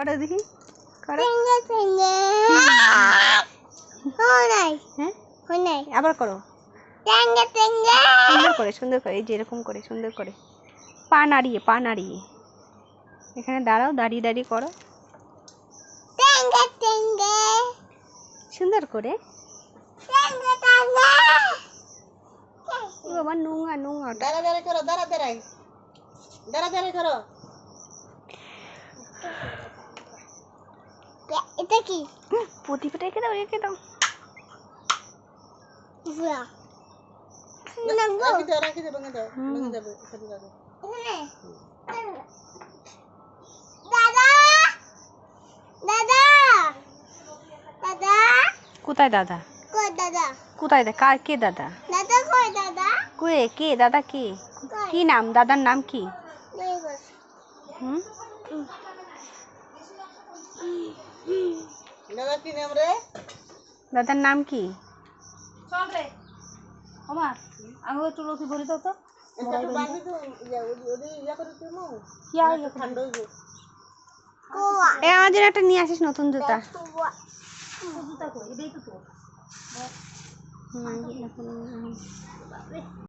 করো দেখি, করো। হ্যাঁ আবার করো, সুন্দর করে, সুন্দর করে, এই যে এরকম করে সুন্দর করে পা নাড়িয়ে, পা নাড়িয়ে। এখানে দাঁড়াও, দাঁড়িয়ে দাঁড়িয়ে করো সুন্দর করে। বাবা নোংরা নোংরা, দাঁড়া দাঁড়া করো, দাঁড়া দাঁড়াই, দাঁড়া দাঁড়া করো। এটা কি? প্রদীপটা রেখে দাও, রেখে দাও। রাখি দাও, রাখি দাও, ভেঙে দাও, ভেঙে যাবে, এখানে যাবে। দাদা দাদা দাদা কোথায় দাদা? কই দাদা? কোথায় কার, কে দাদা? দাদা কই দাদা? কে কে দাদা, কে? কি নাম দাদার, নাম কি? হুম, দাদা কি নাম রে? দাদার নাম কি? চল রে ওমা আমি একটু লক্ষ্মী বলি দাও তো। এটা তো বাঁধি তো, ওদি ইয়া করে তুই ইয়া ঠান্ডা হইবে। এ আমার জন্য একটা নিয়ে আসিস নতুন জুতা। জুতা কই, এটাই তো তোর। হুম